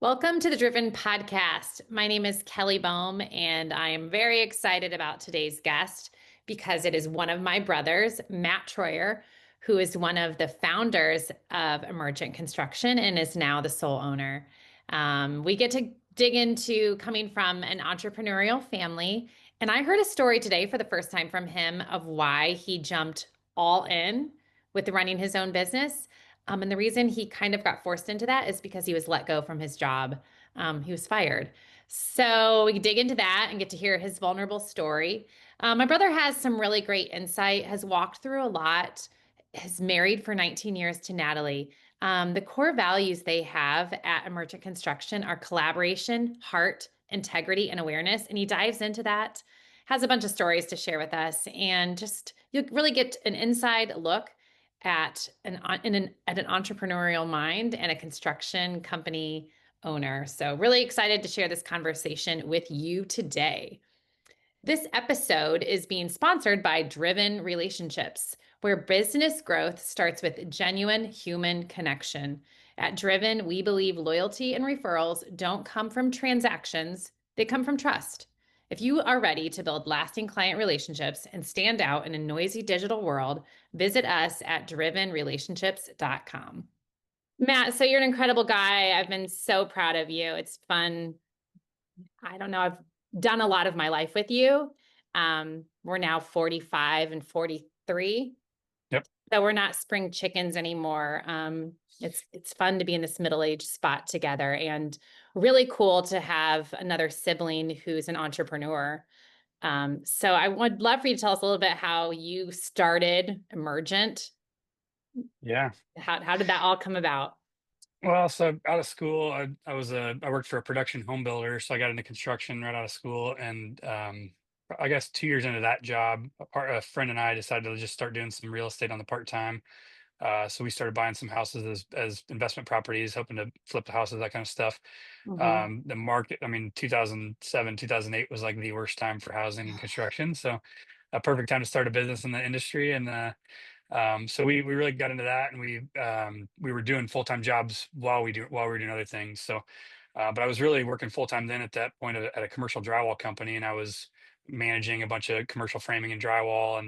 Welcome to the Driven Podcast. My name is Kelly Bohm, and I am very excited about today's guest because it is one of my brothers, Matt Troyer, who is one of the founders of Emergent Construction and is now the sole owner. We get to dig into coming from an entrepreneurial family, and I heard a story today for the first time from him of why he jumped all in with running his own business. And the reason he kind of got forced into that is because he was let go from his job. He was fired. So we dig into that and get to hear his vulnerable story. My brother has some really great insight, has walked through a lot, is married for 19 years to Natalie. The core values they have at Emergent Construction are collaboration, heart, integrity, and awareness. And he dives into that, has a bunch of stories to share with us, and just you'll really get an inside look at an entrepreneurial mind and a construction company owner. So really excited to share this conversation with you today. This episode is being sponsored by Driven Relationships, where business growth starts with genuine human connection. At Driven, we believe loyalty and referrals don't come from transactions, they come from trust. If you are ready to build lasting client relationships and stand out in a noisy digital world, visit us at drivenrelationships.com. Matt, so you're an incredible guy. I've been so proud of you. It's fun. I don't know. I've done a lot of my life with you. We're now 45 and 43. Yep. So we're not spring chickens anymore. It's fun to be in this middle-aged spot together and really cool to have another sibling who's an entrepreneur. So I would love for you to tell us a little bit how you started Emergent. Yeah. How did that all come about? Well, so out of school, I worked for a production home builder, so I got into construction right out of school, and I guess 2 years into that job, a friend and I decided to just start doing some real estate on the part time. So we started buying some houses as investment properties, hoping to flip the houses, that kind of stuff. Hmm. The market, I mean, 2007, 2008 was like the worst time for housing and construction, so a perfect time to start a business in the industry, and so we really got into that, and we were doing full-time jobs while we were doing other things. So, but I was really working full-time then at that point at a commercial drywall company, and I was managing a bunch of commercial framing and drywall,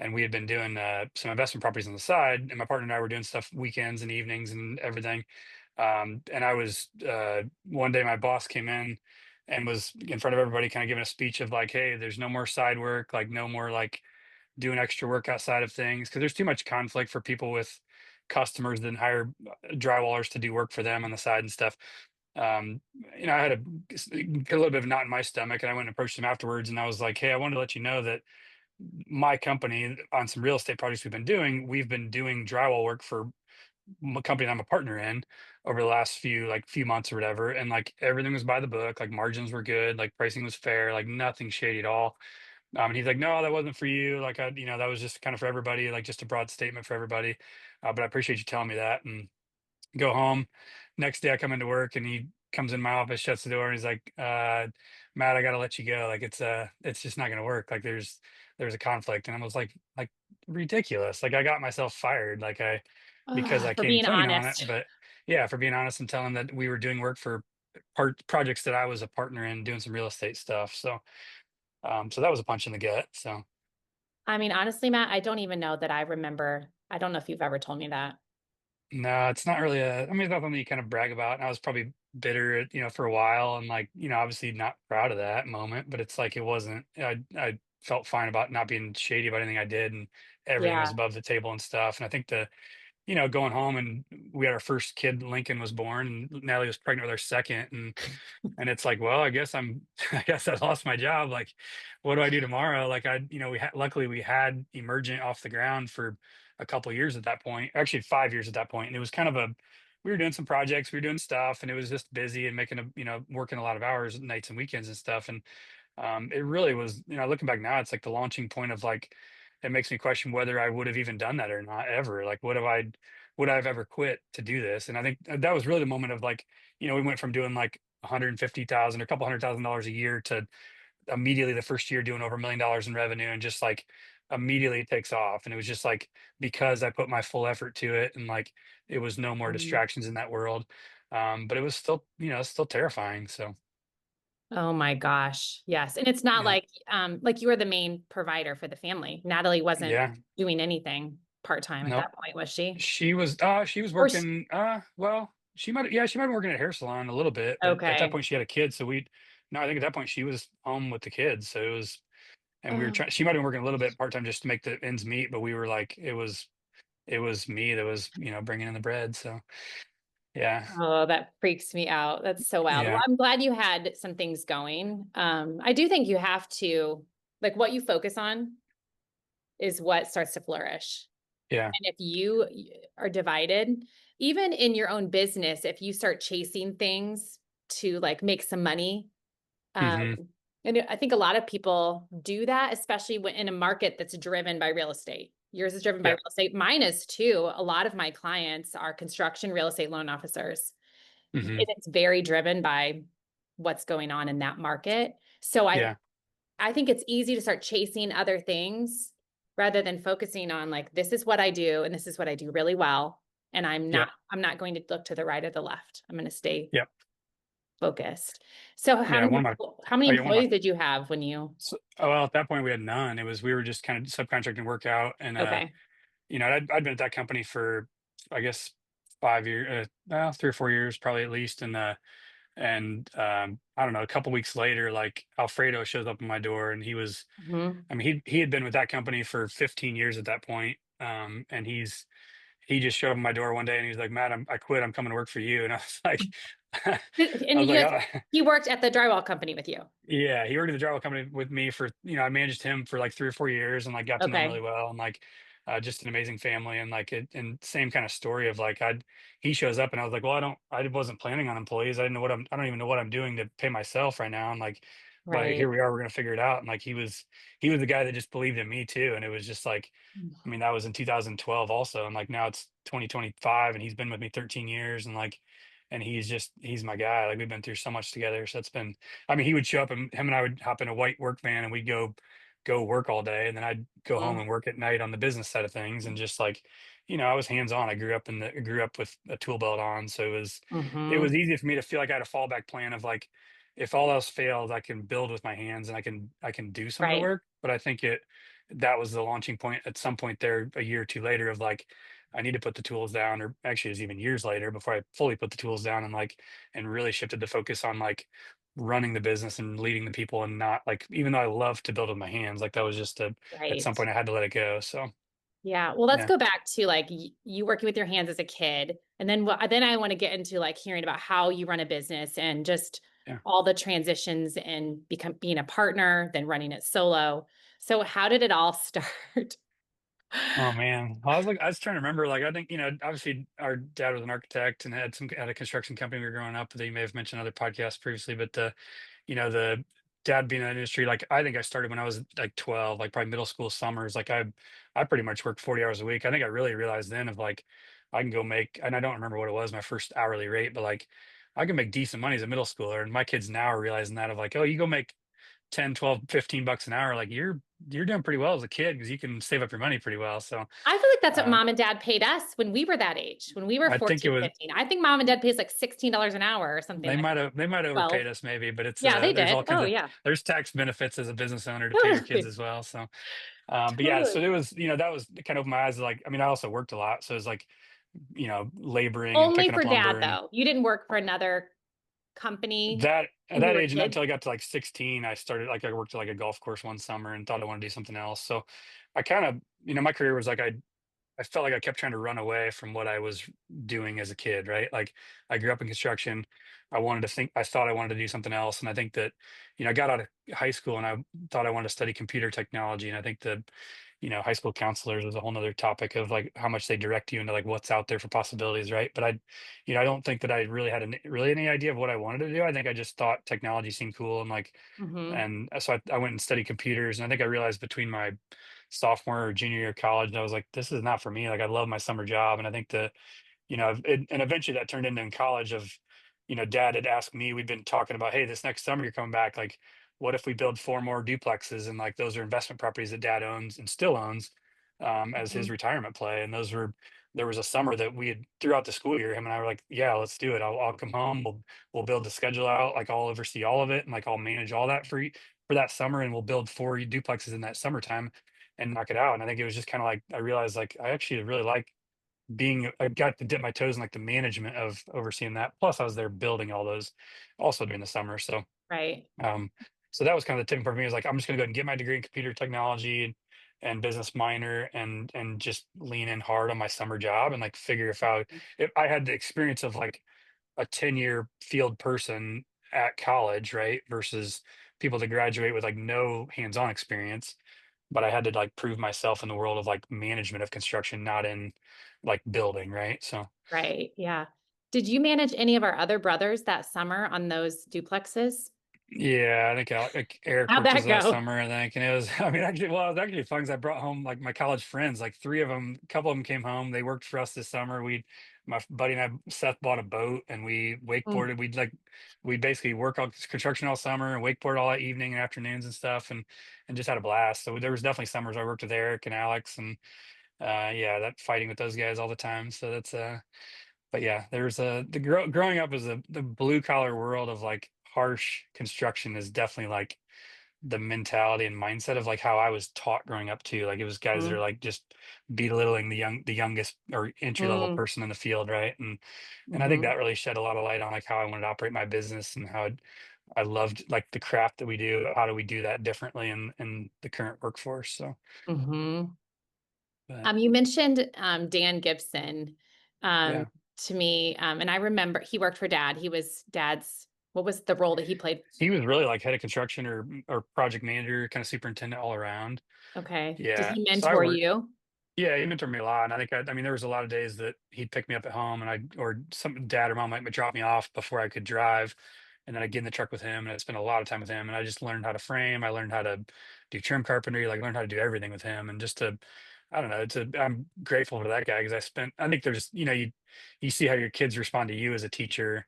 and we had been doing some investment properties on the side, and my partner and I were doing stuff weekends and evenings and everything. And I was one day my boss came in and was in front of everybody, kind of giving a speech of like, "Hey, there's no more side work, like no more like." Doing extra work outside of things because there's too much conflict for people with customers that hire drywallers to do work for them on the side and stuff. Um, I had a little bit of a knot in my stomach, and I went and approached him afterwards, and I was like, "Hey, I wanted to let you know that my company on some real estate projects we've been doing drywall work for a company that I'm a partner in over the last few months or whatever, and like everything was by the book, like margins were good, like pricing was fair, like nothing shady at all." And he's like, "No, that wasn't for you. Like, that was just kind of for everybody, like just a broad statement for everybody. But I appreciate you telling me that." And go home. Next day, I come into work, and he comes in my office, shuts the door, and he's like, "Matt, I got to let you go. Like, it's just not going to work. Like, there's a conflict." And I was like ridiculous. Like, I got myself fired. Because I For came being clean on it. honest. But yeah, for being honest and telling that we were doing work for projects that I was a partner in, doing some real estate stuff. So that was a punch in the gut. So I mean, honestly, Matt, I don't even know that I remember. I don't know if you've ever told me that. no, it's not really I mean, it's not something you kind of brag about. And I was probably bitter, for a while, and like, obviously not proud of that moment, but it's like it wasn't. I felt fine about not being shady about anything I did, and everything was Yeah. above the table and stuff. And I think going home, and we had our first kid, Lincoln was born, and Natalie was pregnant with our second, and it's like, well, I guess I guess I lost my job. Like, what do I do tomorrow? Like, luckily we had Emergent off the ground for a couple years at that point, actually 5 years at that point. And it was kind of we were doing some projects, we were doing stuff, and it was just busy and working a lot of hours, nights and weekends and stuff. And it really was, looking back now, it's like the launching point of like, it makes me question whether I would have even done that or not ever. Like, would I have ever quit to do this? And I think that was really the moment of like, we went from doing like 150,000 or a couple $100,000 a year to immediately the first year doing over $1 million in revenue, and just like immediately it takes off. And it was just like because I put my full effort to it, and like it was no more Mm. distractions in that world. But it was still, still terrifying. So Oh my gosh. Yes. And it's not yeah, like you were the main provider for the family. Natalie wasn't yeah, doing anything part-time at no, that point, was she? she was Or she, working, well, she might have been working at a hair salon a little bit, but at that okay. point she had a kid. So no, I think at that point she was home with the kids. So it was, and we were Oh, trying, she might have been working a little bit part-time just to make the ends meet, but we were like, it was me that was, bringing in the bread. So yeah, oh, that freaks me out. That's so wild. Well, yeah, I'm glad you had some things going. I do think you have to, like, what you focus on is what starts to flourish. yeah, And if you are divided, even in your own business, if you start chasing things to like make some money, um, hmm, and I think a lot of people do that, especially when in a market that's driven by real estate. Yours is driven by yeah, real estate. Mine is too. A lot of my clients are construction real estate loan officers. hmm, It's very driven by what's going on in that market. So yeah, I think it's easy to start chasing other things rather than focusing on like this is what I do and this is what I do really well. And yeah, I'm not going to look to the right or the left. I'm going to stay yeah, focused. So yeah. how many Oh yeah, one of my employees did you have when you well, at that point we had none. We were just kind of subcontracting work out, and okay. I'd been at that company for, I guess, 5 years, well, 3 or 4 years probably at least, and I don't know, a couple weeks later, like Alfredo shows up on my door, and Mhm. I mean, he had been with that company for 15 years at that point, and he just showed up at my door one day, and he's like, "Matt, I quit. I'm coming to work for you." And I was like, I And was like, "Oh." he worked at the drywall company with you. Yeah, he worked at the drywall company with me for, I managed him for like 3 or 4 years and like got to know him really Okay. well, and like just an amazing family, and like and same kind of story of like he shows up and I was like, well, I wasn't planning on employees. I don't even know what I'm doing to pay myself right now. And like, but here Right. we are, we're gonna figure it out. And like he was the guy that just believed in me too. And it was just like, I mean, that was in 2012 also. And like now it's 2025 and he's been with me 13 years, and like, and he's my guy. Like we've been through so much together. So it's been, I mean, he would show up and him and I would hop in a white work van and we'd go work all day, and then I'd go home Mhm. and work at night on the business side of things, and just like, I was hands on. I grew up with a tool belt on, so it was Mhm. easy for me to feel like I had a fallback plan of like, if all else fails, I can build with my hands and I can do some of the Right. work. But I think that was the launching point at some point there a year or two later of like, I need to put the tools down, or actually it was even years later before I fully put the tools down, and like, and really shifted the focus on like running the business and leading the people, and not like, even though I love to build with my hands, like that was just at some Right. point I had to let it go. So Yeah. Well, let's yeah, go back to like you working with your hands as a kid. And then then I want to get into like hearing about how you run a business and just yeah. all the transitions and being a partner, then running it solo. So how did it all start? Oh man. Well, I was trying to remember, like, I think, obviously our dad was an architect and had a construction company we were growing up that you may have mentioned in other podcasts previously, but the dad being in the industry, like I think I started when I was like 12, like probably middle school summers. Like I pretty much worked 40 hours a week. I think I really realized then of like, I can go make, and I don't remember what it was, my first hourly rate, but like I can make decent money as a middle schooler. And my kids now are realizing that of like, oh, you go make 10, 12, 15 bucks an hour. Like you're doing pretty well as a kid because you can save up your money pretty well. So I feel like that's what um, mom and dad paid us when we were that age, when we were I think it 14, was, 15. I think mom and dad pays like $16 an hour or something like they might have 12. overpaid us maybe, but it's Yeah, they there's did. all kinds Oh of, yeah. there's tax benefits as a business owner to pay your kids Totally. as well. So but yeah, so Totally. it was, that was kind of opened my eyes. Like, I mean, I also worked a lot, so it's like, laboring and Only picking for up dad lumber, and though. You didn't work for another company that at when you that were age, and kids? until I got to like 16, I started, like, I worked at like a golf course one summer and thought I wanted to do something else. So I kind of, my career was like, I felt like I kept trying to run away from what I was doing as a kid, right? Like I grew up in construction. I thought I wanted to do something else. And I think that, I got out of high school and I thought I wanted to study computer technology. And I think that, high school counselors is a whole nother topic of like how much they direct you into like what's out there for possibilities, right? But I don't think that I really had really any idea of what I wanted to do. I think I just thought technology seemed cool, and like, Hmm. and so I went and studied computers. And I think I realized between my sophomore or junior year of college, I was like, this is not for me. Like I love my summer job. And I think that, and eventually that turned into in college of, dad had asked me, we'd been talking about, hey, this next summer you're coming back. Like, what if we build 4 more duplexes? And like, those are investment properties that dad owns and still owns, as his Hmm. retirement play. And those were there was a summer that we had throughout the school year, him and I were like, yeah, let's do it. I'll come home. We'll build the schedule out. Like I'll oversee all of it and like I'll manage all that for that summer, and we'll build 4 duplexes in that summertime and knock it out. And I think it was just kind of like I realized like I actually really like being I got to dip my toes in like the management of overseeing that. Plus I was there building all those also during the summer. Right. Um, so that was kind of the tipping point for me. Was like, I'm just gonna go ahead and get my degree in computer technology and business minor and just lean in hard on my summer job and like figure if I had the experience of like a 10-year field person at college, right? Versus people that graduate with like no hands-on experience. But I had to like prove myself in the world of like management of construction, not in like building, right? So Right. Yeah. Did you manage any of our other brothers that summer on those duplexes? yeah, I think Eric How'd worked his that last go? summer, I think, and it was. I mean, actually, well, it was actually fun because I brought home like my college friends, like three of them. A couple of them came home. They worked for us this summer. My buddy and I, Seth bought a boat and we Mm, wakeboarded. We basically work on construction all summer and wakeboard all evening and afternoons and stuff, and just had a blast. So there was definitely summers I worked with Eric and Alex, and yeah, that fighting with those guys all the time. So that's but yeah, there's growing up as the blue collar world of like harsh construction is definitely like the mentality and mindset of like how I was taught growing up too. Like it was guys that are mm, like just belittling the youngest or entry level mm, person in the field, right? And I think mhm, that really shed a lot of light on like how I wanted to operate my business and how I loved like the craft that we do. How do we do that differently in the current workforce? So, mhm. but You mentioned, Dan Gibson, um, yeah. to me, and I remember he worked for Dad. He was Dad's what was the role that he played? He was really like head of construction or project manager, kind of superintendent all around. Okay. Did Yeah. he So I mentor worked. you? Yeah, he mentored me a lot, and I think I mean there was a lot of days that he'd pick me up at home, and I or some dad or mom might drop me off before I could drive, and then I'd get in the truck with him, and I'd spend a lot of time with him, and I just learned how to frame. I learned how to do trim carpentry, like learned how to do everything with him, and just to I don't know, I'm grateful for that guy because I think there's you see how your kids respond to you as a teacher,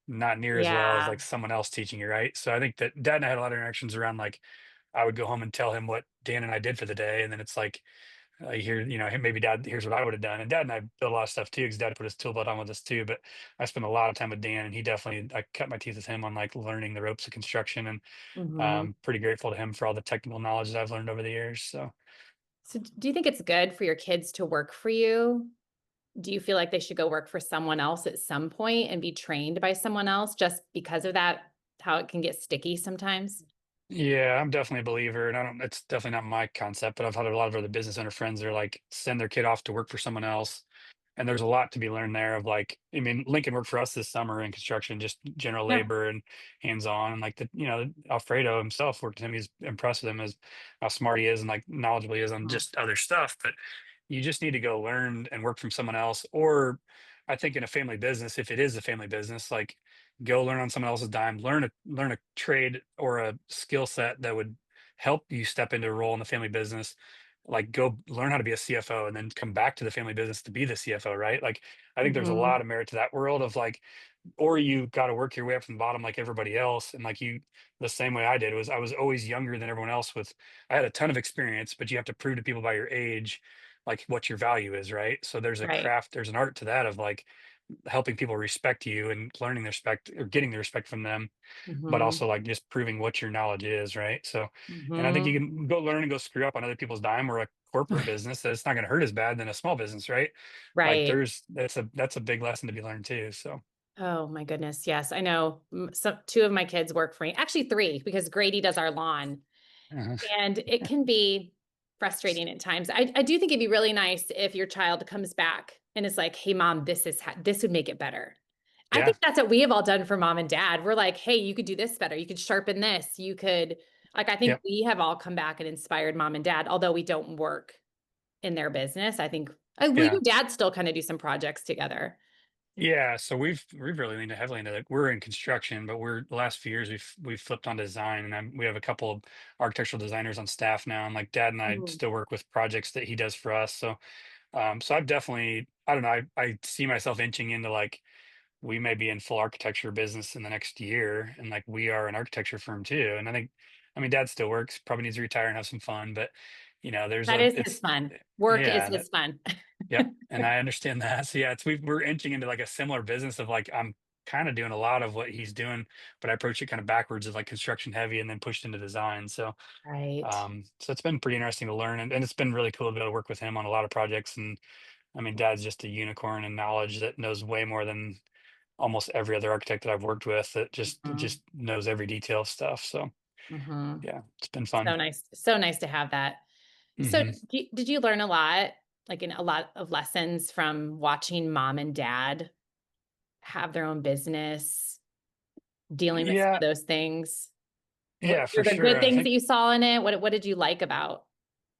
not near as well as Yeah. like someone else teaching you, right? So I think that dad and I had a lot of interactions around like I would go home and tell him what Dan and I did for the day, and then it's like here, hey, maybe dad, here's what I would have done. And dad and I built a lot of stuff too, because dad put his tool belt on with us too. But I spent a lot of time with Dan, and I cut my teeth with him on like learning the ropes of construction, and Mhm. pretty grateful to him for all the technical knowledge that I've learned over the years. So So do you think it's good for your kids to work for you? Do you feel like they should go work for someone else at some point and be trained by someone else just because of that, how it can get sticky sometimes? yeah, I'm definitely a believer, and I don't. It's definitely not my concept, but I've had a lot of other business owner friends that are like send their kid off to work for someone else. And there's a lot to be learned there of like, I mean, Lincoln worked for us this summer in construction, just general Yeah. labor and hands-on. And like Alfredo himself worked with him. He's impressed with him as how smart he is and like knowledgeable he is on Mhm. just other stuff. But you just need to go learn and work from someone else. Or I think in a family business, if it is a family business, like go learn on someone else's dime, learn a trade or a skill set that would help you step into a role in the family business, like go learn how to be a CFO and then come back to the family business to be the CFO, right? Like I think there's a Mhm. lot of merit to that world of like, or you got to work your way up from the bottom like everybody else. And like the same way I did was I was always younger than everyone else I had a ton of experience, but you have to prove to people by your age, like what your value is, right? So Right. there's an art to that of like helping people respect you and learning the respect or getting the respect from them, but Mhm. also like just proving what your knowledge is, right? So, and I think you Mhm. can go learn and go screw up on other people's dime or a corporate business that it's not going to hurt as bad than a small business, right? Like Right. that's a big lesson to be learned too. So, Oh my goodness, yes, I know, so 2 of my kids work for me, actually 3 because Grady does our lawn, uh and it can be frustrating at times. I do think it'd be really nice if your child comes back and is like, "Hey, mom, this would make it better." I yeah, think that's what we have all done for mom and dad. We're like, "Hey, you could do this better. You could sharpen this. You could" like, I think yep, we have all come back and inspired mom and dad, although we don't work in their business. I think well, you yeah. and dad still kinda do some projects together. Yeah, so we've really leaned heavily into like we're in construction, but we're the last few years we've flipped on design, and we have a couple of architectural designers on staff now, and like Dad and I Mhm. still work with projects that he does for us. So so I've definitely I don't know I see myself inching into like we may be in full architecture business in the next year, and like we are an architecture firm too. And I think I mean Dad still works, probably needs to retire and have some fun, but there's That a is his it's fun. Work is yeah. his fun. Yep, and I understand that. So yeah, we're inching into like a similar business of like I'm kind of doing a lot of what he's doing, but I approach it kind of backwards of like construction heavy and then pushed into design. Right. So it's been pretty interesting to learn, and it's been really cool to be able to work with him on a lot of projects. And I mean, Dad's just a unicorn in knowledge that knows way more than almost every other architect that I've worked with that Mhm. just knows every detail of stuff. So Mhm. yeah, it's been fun. So nice to have that. So, Hmm. did you learn a lot, like, in a lot of lessons from watching mom and dad have their own business, dealing with some of Yeah, those things? What yeah, were for the sure. good I things that think you saw in it? What did you like about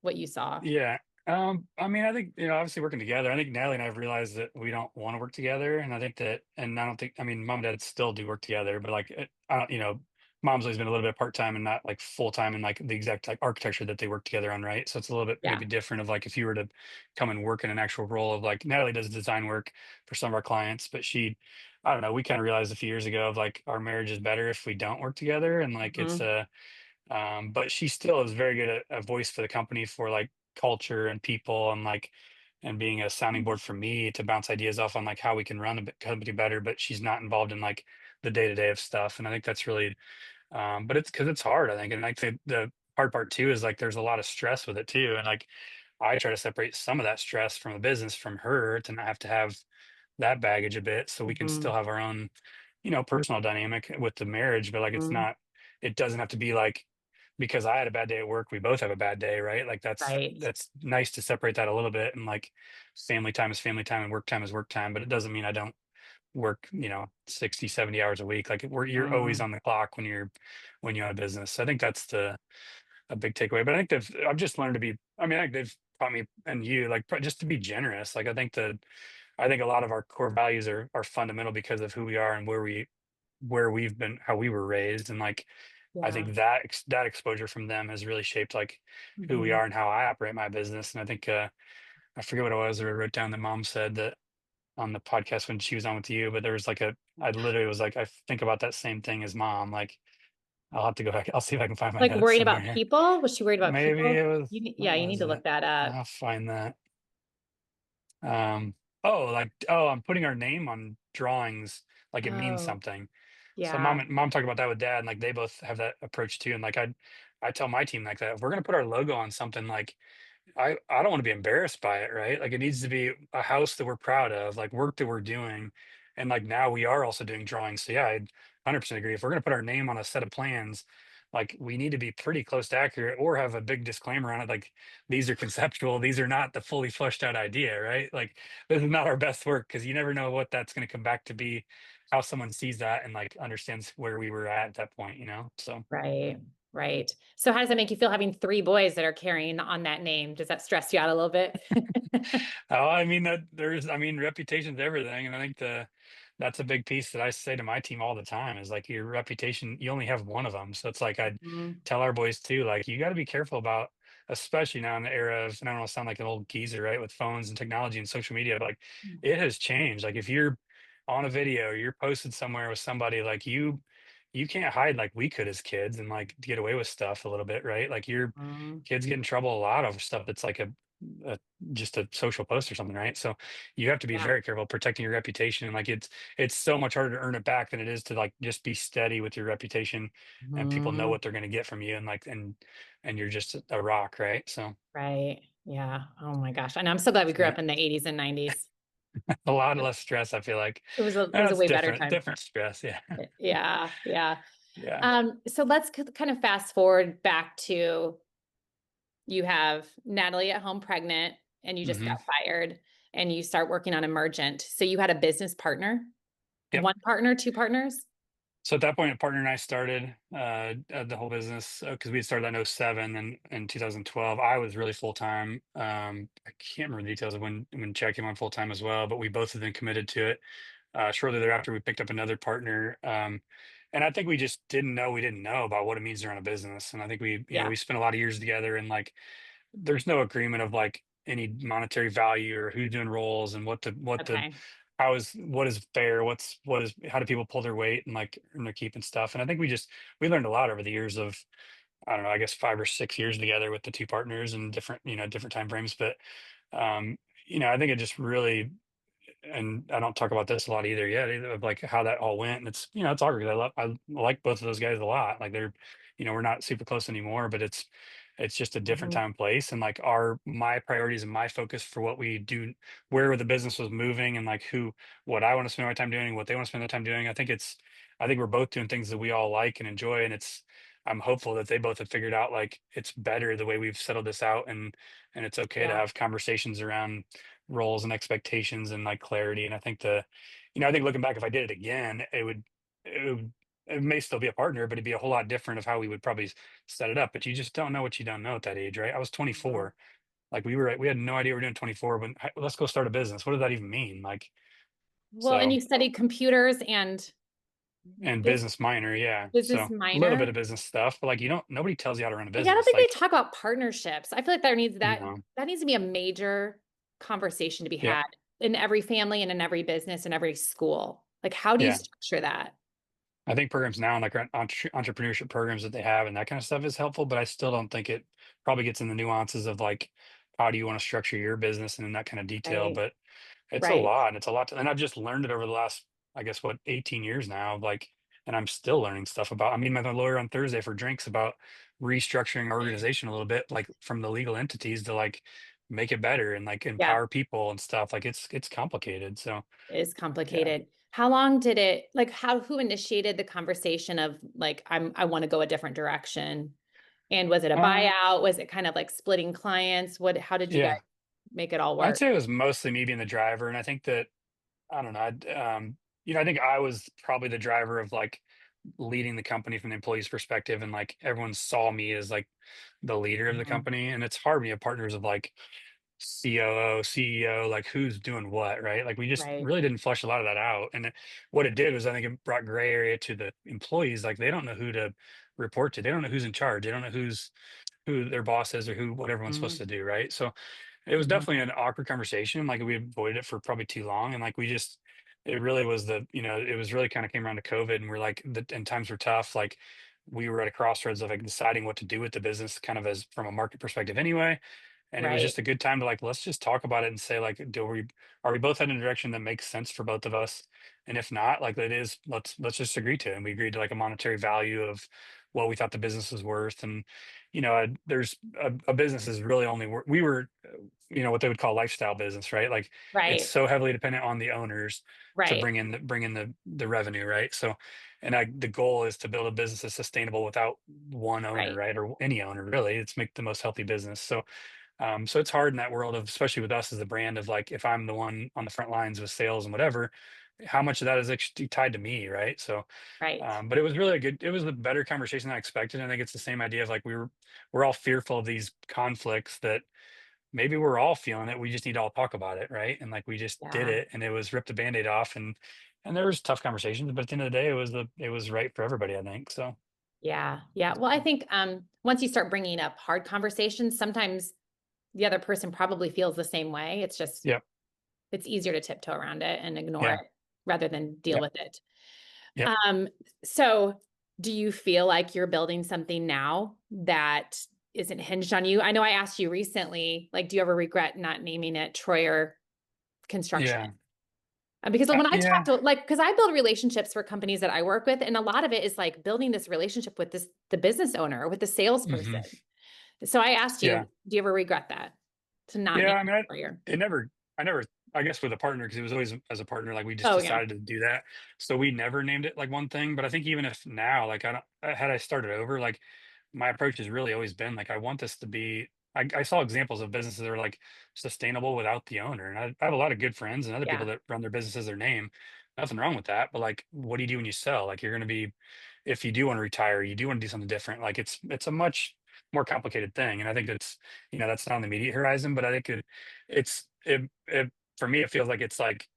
what you saw? Yeah. I mean, I think, obviously working together, I think Natalie and I have realized that we don't want to work together. And I think that, and I don't think, I mean, mom and dad still do work together, but like, I don't, mom's always been a little bit part-time and not like full-time in like the exact like architecture that they work together on. Right. So it's a little bit Yeah. maybe different of like, if you were to come and work in an actual role of like Natalie does design work for some of our clients, but I don't know, we kind of realized a few years ago of like our marriage is better if we don't work together. And like, Mhm. but she still is very good at a voice for the company for like culture and people and like and being a sounding board for me to bounce ideas off on like how we can run a company better. But she's not involved in like the day to day of stuff, and I think that's really. But it's because it's hard, I think, and like the hard part too is like there's a lot of stress with it too, and like I try to separate some of that stress from the business from her to not have to have that baggage a bit, so we can still Mhm. have our own, personal dynamic with the marriage. But like Mhm. it doesn't have to be like because I had a bad day at work, we both have a bad day, right? Like Right. that's nice to separate that a little bit, and like family time is family time and work time is work time, but it doesn't mean I don't work, 60, 70 hours a week. Like you're always Mhm. on the clock when you own a business. So I think that's a big takeaway. But I think I've just learned to be, I mean, I think they've taught me and you like just to be generous. Like I think a lot of our core values are fundamental because of who we are and where we've been, how we were raised, and like I Yeah. think that that exposure from them has really shaped like who we Mhm. are and how I operate my business. And I think I forget what it was that I wrote down that mom said that on the podcast when she was on with you, but there was like I literally was like I think about that same thing as mom. Like I'll have to go back. I'll see if I can find my Like, notes worried somewhere about here. people? Was she worried about Maybe people? it was what Yeah, you need was to it? look that up. I'll find that. Um, I'm putting our name on drawings, like it means Oh, something. So yeah. mom talked about that with dad, and like they both have that approach too. And like I tell my team like that if we're gonna put our logo on something, like I don't want to be embarrassed by it, right? Like it needs to be a house that we're proud of, like work that we're doing. And like now we are also doing drawings. So yeah, I 100% agree. If we're going to put our name on a set of plans, like we need to be pretty close to accurate or have a big disclaimer on it. Like these are conceptual. These are not the fully fleshed out idea, right? Like this is not our best work because you never know what that's going to come back to be, how someone sees that and like understands where we were at that point. So Right, right. So how does that make you feel having 3 boys that are carrying on that name? Does that stress you out a little bit? Oh, I mean I mean, reputation's everything, and I think that's a big piece that I say to my team all the time is like your reputation. You only have one of them, so it's like I Mhm, tell our boys too, like you got to be careful about, especially now in the era of, and I don't want to sound like an old geezer, right, with phones and technology and social media, but like it has changed. Like if you're on a video, you're posted somewhere with somebody, like you can't hide like we could as kids and like get away with stuff a little bit, right? Like your mhm. kids get in trouble a lot over stuff that's like a just a social post or something, right? So you have to be Yeah. very careful protecting your reputation. And like it's so much harder to earn it back than it is to like just be steady with your reputation and people know Mhm. what they're gonna get from you and like and you're just a rock, right? So Right. Yeah. Oh my gosh. And I'm so glad we grew yeah, up in the '80s and '90s. a lot less stress, I feel like. It was a That's way better different, time. different stress. Yeah. Yeah, yeah. Yeah. So let's kind of fast forward back to you have Natalie at home pregnant and you just got Hmm. fired and you start working on Emergent. So you had a business partner, Yep. one partner, two partners? So at that point, a partner and I started the whole business because we had started in '07 and in 2012. I was really full time. I can't remember the details of when Chad came on full time as well, but we both have been committed to it. Shortly thereafter, we picked up another partner, and I think we just didn't know we didn't know about what it means to run a business. And I think Yeah. we spent a lot of years together, and like there's no agreement of like any monetary value or who's doing roles and what the Okay. how is what is fair, what is how do people pull their weight and like earn their keep and stuff. And I think we learned a lot over the years of I don't know, I guess 5 or 6 years together with the two partners and different, different time frames. But um, I think it just really, and I don't talk about this a lot either yet, either of like how that all went. And it's awkward because I like both of those guys a lot. Like they're, we're not super close anymore, but it's just a different Mhm. time and place. And like my priorities and my focus for what we do, where the business was moving, and like what I want to spend my time doing, what they want to spend their time doing. I think we're both doing things that we all like and enjoy. And I'm hopeful that they both have figured out like it's better the way we've settled this out, and it's okay to Yeah. have conversations around roles and expectations and like clarity. And I think I think looking back, if I did it again, it may still be a partner, but it'd be a whole lot different of how we would probably set it up. But you just don't know what you don't know at that age, right? I was Mhm. 24. Like we had no idea we were doing 24, but let's go start a business. What does that even mean? Like, Well, and so, you studied computers and and bus business minor. Yeah. So business a little bit minor. of business stuff, but like, nobody tells you how to run a Yeah, I don't business. think they Like, talk about partnerships. I feel like there needs no. that needs to be a major conversation to be Yep. had in every family and in every business and every school. Like, how do you Yeah. structure that? I think programs now and like entrepreneurship programs that they have and that kind of stuff is helpful, but I still don't think it probably gets in the nuances of like how do you want to structure your business and in that kind of detail. Right. But it's a Right. lot, and it's a lot and I've just learned it over the last, I guess, what, 18 years now, like, and I'm still learning stuff about. I mean, my lawyer on Thursday for drinks about restructuring our organization a little bit, like from the legal entities to like make it better and like Yeah, empower people and stuff. Like it's complicated. So it is yeah. complicated. How long did it like who initiated the conversation of like I want to go a different direction? And was it a Uh buyout? Was it kind of like splitting clients? How did you guys yeah. make it all I'd work? say it was mostly me being the driver. And I think that I don't know. I think I was probably the driver of like leading the company from the employee's perspective, and like everyone saw me as like the leader of the Mhm. company. And it's hard when you have partners of like COO, CEO, like who's doing what, right? Like we just Right. really didn't flush a lot of that out. And what it did was I think it brought gray area to the employees. Like they don't know who to report to. They don't know who's in charge. They don't know who their boss is or what everyone's supposed Mhm. to do, right? So it was Mhm. definitely an awkward conversation. Like we avoided it for probably too long, and like it really was it was really kind of came around to COVID, and we're like, and times were tough. Like we were at a crossroads of like deciding what to do with the business, kind of as from a market perspective, anyway. And it was Right. just a good time to like let's just talk about it and say like, are we both heading in a direction that makes sense for both of us? And if not, like it is, let's just agree to it. And we agreed to like a monetary value of what we thought the business was worth. And there's a business is really only we were what they would call lifestyle business, right? Like it's Right. so heavily dependent on the owners to Right. bring in the revenue, right? So, and the goal is to build a business that's sustainable without one owner, Right. right? Or any owner, really. It's make the most healthy business. So it's hard in that world of, especially with us as a brand of like, if I'm the one on the front lines with sales and whatever, how much of that is actually tied to me, right? So, Right. but it was really it was a better conversation than I expected. I think it's the same idea of like we're all fearful of these conflicts that maybe we're all feeling it. We just need to all talk about it, right? And like we just did Yeah. it, and it was rip the band-aid off, and there was tough conversations, but at the end of the day, it was right for everybody, I think. So Yeah. Yeah. Well, I think once you start bringing up hard conversations, sometimes the other person probably feels the same way. yep, It's easier to tiptoe around it and ignore yeah, it rather than deal yep, with it. yep, Um, so do you feel like you're building something now that isn't hinged on you? I know I asked you recently, like, do you ever regret not naming it Troyer Construction? yeah, Because when I talk yeah, to like, because I build relationships for companies that I work with, and a lot of it is like building this relationship with the business owner, with the salesperson. hmm, So I asked you, yeah. do you ever regret that to not Yeah, name I mean, Troyer? I never, I guess with a partner, because it was always as a partner, like we just Oh yeah, decided to do that. So we never named it like one thing. But I think even if now, like I don't, had I started over, like my approach has really always been like, I want this to be, I saw examples of businesses that are like sustainable without the owner. And I have a lot of good friends and other people yeah, that run their business as their name. Nothing wrong with that. But like, what do you do when you sell? Like you're going to be, if you do want to retire, you do want to do something different. Like it's a much more complicated thing. And I think that's not on the immediate horizon, but I think it for me, it feels like it's like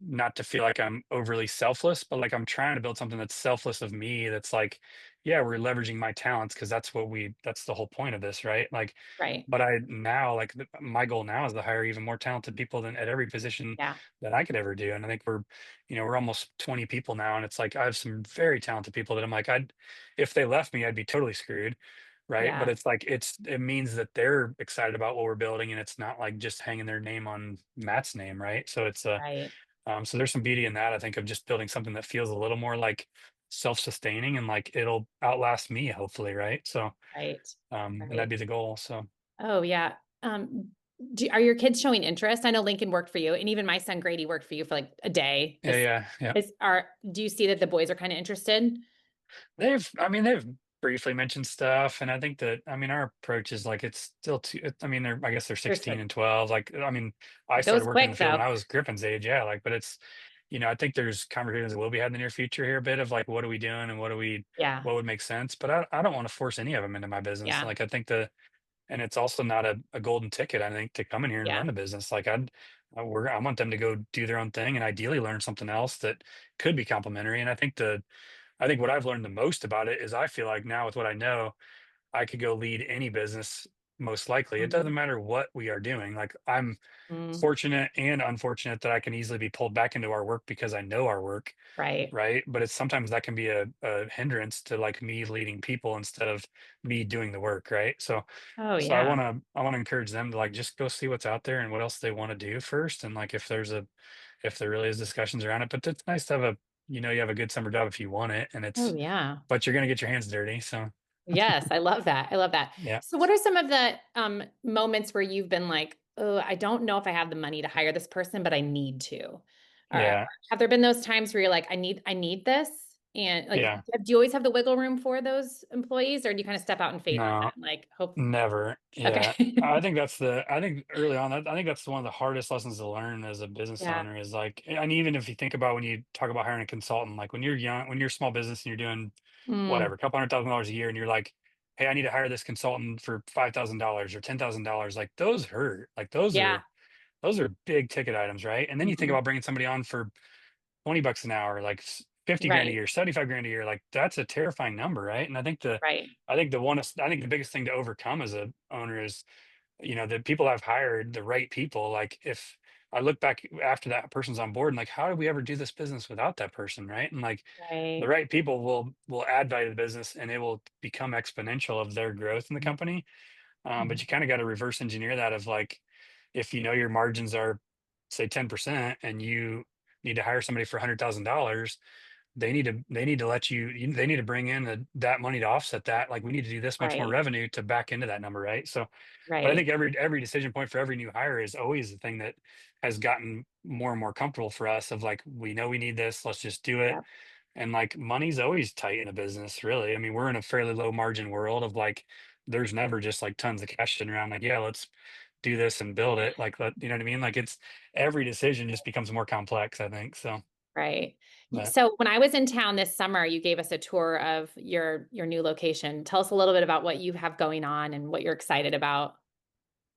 not to feel like I'm overly selfless, but like I'm trying to build something that's selfless of me. That's like, yeah, we're leveraging my talents because that's the whole point of this, right? Like, right, but I now like my goal now is to hire even more talented people than at every position yeah, that I could ever do. And I think we're almost 20 people now, and it's like I have some very talented people that I'm like, if they left me, I'd be totally screwed. right? But Yeah. it's like it means that they're excited about what we're building, and it's not like just hanging their name on Matt's name, right? So it's a Right. so there's some beauty in that, I think, of just building something that feels a little more like self-sustaining and like it'll outlast me, hopefully, right? So Right. and that'd Right. be the goal. So Oh, yeah. Are your kids showing interest? I know Lincoln worked for you, and even my son Grady worked for you for like a day. yeah, yeah, yeah. Do you see that the boys are kind of interested? They've briefly mentioned stuff, and I think that, our approach is like it's still too. I guess they're They're 16 so and 12. Like, I it started goes working in the quick field when though. I was Griffin's age, yeah. Like, but it's, I think there's conversations that will be had in the near future here, a bit of like, what are we doing and Yeah. what would make sense. But I don't want to force any of them into my business. Yeah. Like, I think and it's also not a golden ticket. I think to come in here and Yeah. run the business, like I want them to go do their own thing and ideally learn something else that could be complementary. And I think what I've learned the most about it is I feel like now with what I know, I could go lead any business most likely. It doesn't Mhm. matter what we are doing. Like I'm Mm. fortunate and unfortunate that I can easily be pulled back into our work because I know our work, Right. right? But it's sometimes that can be a hindrance to like me leading people instead of me doing the work, right? Oh, So yeah. I wanna encourage them to like just go see what's out there and what else they want to do first. And like if there really is discussions around it. But it's nice to have you have a good summer job if you want it and Oh, yeah. but you're gonna get your hands dirty. So Yes, I love that. I love that. yeah. So what are some of the moments where you've been like, "Oh, I don't know if I have the money to hire this person, but I need to." Or Yeah. have there been those times where you're like, I need this?" And like, Yeah. do you always have the wiggle room for those employees, or do you kind of step out in faith on No, that? Like, hope never. Yeah. okay. I think early on, I think that's one of the hardest lessons to learn as a business Yeah. owner is like, and even if you think about when you talk about hiring a consultant, like when you're young, when you're a small business and you're doing Mm, whatever, a couple $100,000 a year, and you're like, hey, I need to hire this consultant for $5,000 or $10,000. Like those hurt. Like yeah. those are big ticket items, right? And then you think Mhm. about bringing somebody on for 20 bucks an hour, like 50 grand a Right. year, 75 grand a year, like that's a terrifying number, right? And Right. I think the biggest thing to overcome as a owner is, the people I've hired, the right people. Like if I look back after that person's on board and like, how did we ever do this business without that person? Right. And like the Right. right people will add value to the business and it will become exponential of their growth in the company. But Mhm. you kind of got to reverse engineer that of like, if you know your margins are say 10% and you need to hire somebody for $100,000, they need to they need to bring in that money to offset that. Like we need to do this much more Right. revenue to back into that number, right? So, but I think Right. every decision point for every new hire is always the thing that has gotten more and more comfortable for us. Of like, we know we need this, let's just do it. Yep. And like money's always tight in a business, really. I mean, we're in a fairly low margin world of like, there's never just like tons of cash sitting around. Like, yeah, let's do this and build it. Like, you know what I mean? Like, it's every decision just becomes more complex, I think. So, Right. but So when I was in town this summer, you gave us a tour of your new location. Tell us a little bit about what you have going on and what you're excited about.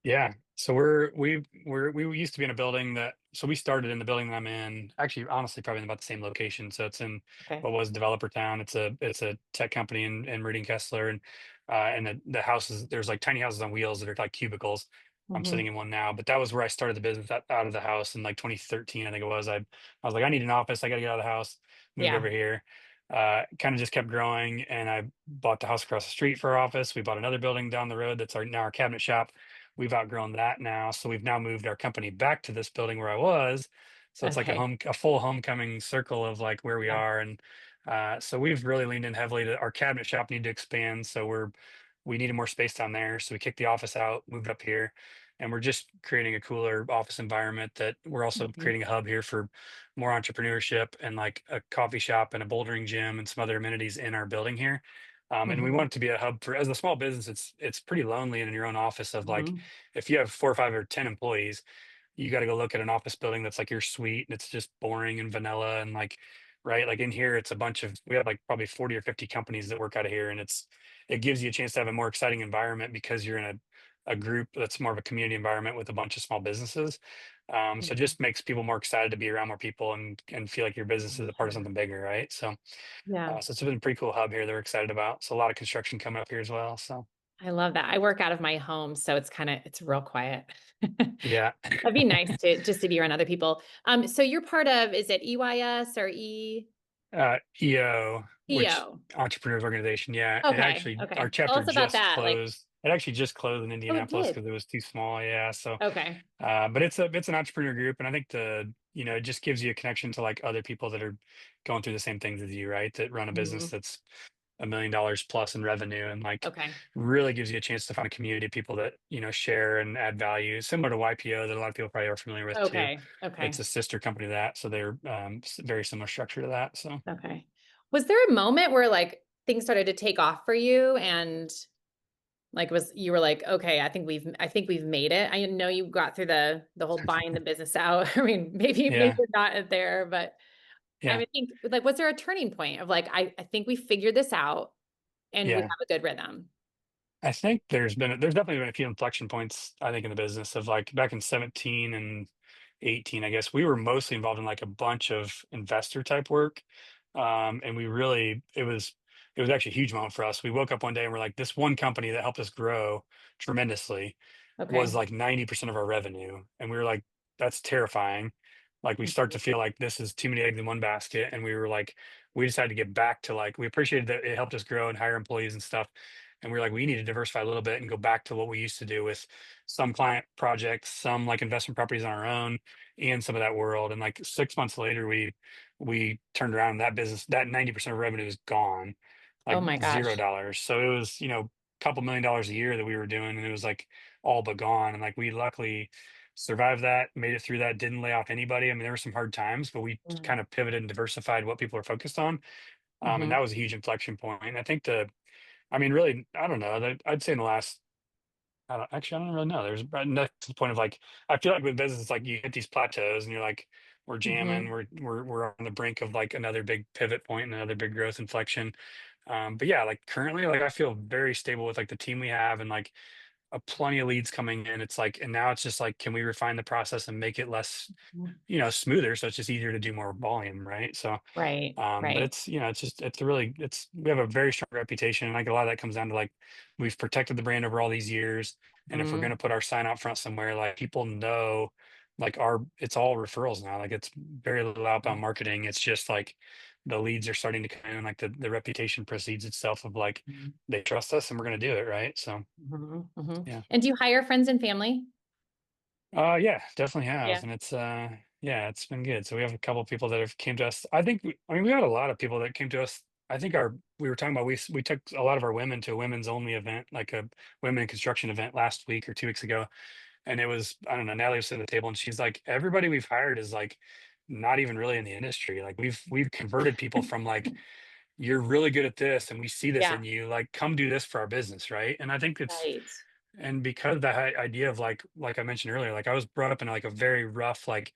yeah. So we used to be in a building so we started in the building that I'm in, actually, honestly, probably in about the same location. So it's in Okay. what was Developer Town. It's a tech company in Meridian Kessler, and the houses, there's like tiny houses on wheels that are like cubicles. I'm sitting Mhm. in one now, but that was where I started the business out of the house in like 2013, I think it was. I was like, I need an office. I got to get out of the house. Moved Yeah. over here. Kind of just kept growing, and I bought the house across the street for our office. We bought another building down the road that's now our cabinet shop. We've outgrown that now, so we've now moved our company back to this building where I was. So it's like Okay. a full homecoming circle of like where we Yeah. are, and so we've really leaned in heavily to our cabinet shop need to expand. So we needed more space down there, so we kicked the office out, moved up here, and we're just creating a cooler office environment. That we're also Mhm. creating a hub here for more entrepreneurship and like a coffee shop and a bouldering gym and some other amenities in our building here. And we Mhm. want it to be a hub for as a small business. It's pretty lonely in your own office of like Mhm. if you have 4 or 5 or 10 employees, you got to go look at an office building that's like your suite and it's just boring and vanilla and like right like in here it's a bunch of we have like probably 40 or 50 companies that work out of here, and it gives you a chance to have a more exciting environment because you're in a group that's more of a community environment with a bunch of small businesses. So it Mhm. just makes people more excited to be around more people and feel like your business is a part of Yeah. something bigger, right? So Yeah. so it's been a pretty cool hub here that we're excited about. So a lot of construction coming up here as well. So I love that. I work out of my home, so it's real quiet. yeah. That'd be nice to just to be around other people. So you're part of, is it EYS or EO, which EO. entrepreneurs organization. Yeah, it Okay. actually our Okay. Tell chapter us about just that. Like, closed. It actually just closed in oh, it Indianapolis did. because it was too small. Yeah, so Okay. but it's an entrepreneur group, and I think it just gives you a connection to like other people that are going through the same things as you, right? That run a business Mhm. that's $1 million plus in revenue, and like Okay. really gives you a chance to find a community of people that share and add value, similar to YPO that a lot of people probably are familiar with too. Okay. It's Okay. a sister company to that, so they're very similar structure to that. So Okay. Was there a moment where like things started to take off for you and like was you were like, okay, I think we've made it. I know you got through the whole buying the business out. I mean, maybe yeah, we're not there, but I yeah, would think like was there a turning point of like I think we figured this out and we yeah. have a good rhythm. I think there's definitely been a few inflection points, I think, in the business of like back in 17 and 18, I guess we were mostly involved in like a bunch of investor type work. And it was actually a huge moment for us. We woke up one day and we're like, this one company that helped us grow tremendously was Okay. like 90% of our revenue. And we were like, that's terrifying. Like we start Mhm. to feel like this is too many eggs in one basket. And we were like, we decided to get back to like, we appreciated that it helped us grow and hire employees and stuff, and we are like, we need to diversify a little bit and go back to what we used to do with some client projects, some like investment properties on our own, and some of that world. And like 6 months later, we turned around and that business, that 90% of revenue is gone, Oh like my zero gosh. dollars. So it was, a couple $1 million a year that we were doing, and it was like all but gone. And like we luckily survived that, made it through that, didn't lay off anybody. I mean, there were some hard times, but we Mm. kind of pivoted and diversified what people are focused on. And Mhm. that was a huge inflection point. And I think I mean, really, I don't know. I'd say in the last, I don't really know. There's next to the point of like, I feel like with business, it's like you hit these plateaus and you're like, we're jamming, Mhm. we're on the brink of like another big pivot point and another big growth inflection. But yeah, like currently, like I feel very stable with like the team we have and like plenty of leads coming in. It's like, and now it's just like, can we refine the process and make it less, Mhm. smoother so it's just easier to do more volume, right? So Right. but Right. we have a very strong reputation. And like a lot of that comes down to like, we've protected the brand over all these years. And if we're going Mhm. to put our sign out front somewhere, like people know, like it's all referrals now. Like it's very little outbound marketing. It's just like the leads are starting to come in, and like the reputation precedes itself of like, Mhm. they trust us and we're going to do it. Right. So, Mhm. Mhm. yeah. And do you hire friends and family? Yeah, definitely have, Yeah. and yeah, it's been good. So we have a couple people that have came to us. I mean, we had a lot of people that came to us. I think we were talking about we took a lot of our women to a women's only event, like a women in construction event last week or 2 weeks ago, and it was, I don't know. Natalie was sitting at the table and she's like, everybody we've hired is like not even really in the industry. Like we've converted people from like, you're really good at this and we see this Yeah. in you, like come do this for our business, right? And I think it's Right. and because that idea of like I mentioned earlier, like I was brought up in like a very rough, like,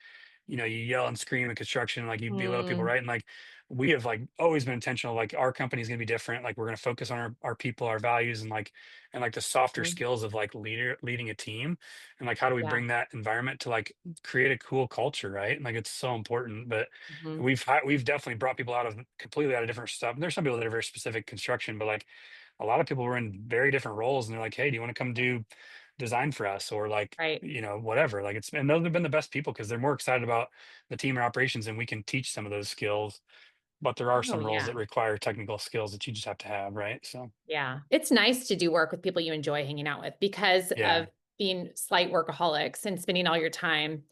you yell and scream in construction, like you belittle people, Mm. right? And like we have like always been intentional, like our company's gonna be different. Like we're gonna focus on our people, our values, and like the softer Mhm. skills of like leading a team. And like how do we Yeah. bring that environment to like create a cool culture, right? And like it's so important. But Mhm. we've definitely brought people out of completely out of different stuff. And there's some people that are very specific construction, but like a lot of people were in very different roles and they're like, hey, do you want to come do design for us or like, Right. whatever. Like and those have been the best people because they're more excited about the team and operations and we can teach some of those skills. But there are Oh, some roles yeah. that require technical skills that you just have to have, right? So Yeah. It's nice to do work with people you enjoy hanging out with because yeah. of being slight workaholics and spending all your time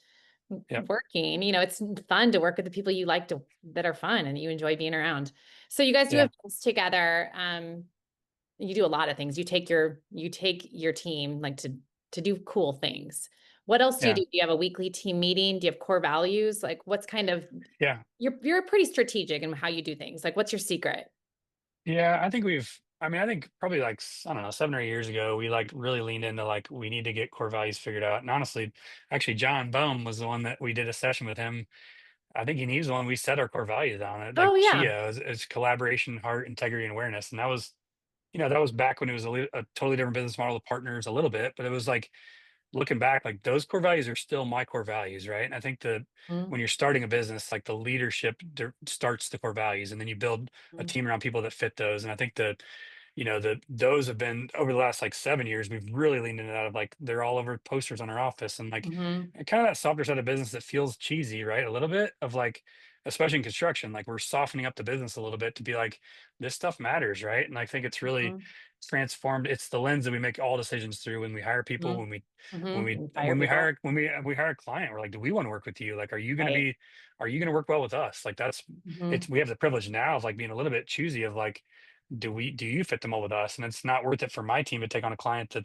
Yep. working. It's fun to work with the people you like to that are fun and you enjoy being around. So you guys do Yeah. events together. You do a lot of things. You take your team like to do cool things. What else do you Yeah. do? Do you have a weekly team meeting? Do you have core values? Like what's kind of Yeah. you're pretty strategic in how you do things. Like what's your secret? Yeah. I think probably like, I don't know, 7 or 8 years ago, we like really leaned into like, we need to get core values figured out. And honestly, actually, John Bohm was the one that we did a session with him. I think he's the one we set our core values on it, Oh like yeah. CHIA is collaboration, heart, integrity, and awareness. And that was back when it was a totally different business model with partners a little bit, but it was like looking back, like those core values are still my core values, right? And I think that Mm, when you're starting a business, like the leadership starts the core values, and then you build a mm, team around people that fit those. And I think that those have been over the last like 7 years, we've really leaned into that of like they're all over posters on our office and like mhm, kind of that softer side of business that feels cheesy, right? A little bit of like especially in construction, like we're softening up the business a little bit to be like, this stuff matters, right? And I think it's really Mhm. transformed. It's the lens that we make all decisions through when we hire people, Mhm. Mhm. And fire when we people. hire we hire a client. We're like, do we want to work with you? Like, Right. are you going to work well with us? Like that's it's Mhm. we have the privilege now of like being a little bit choosy of like, do you fit the mold with us? And it's not worth it for my team to take on a client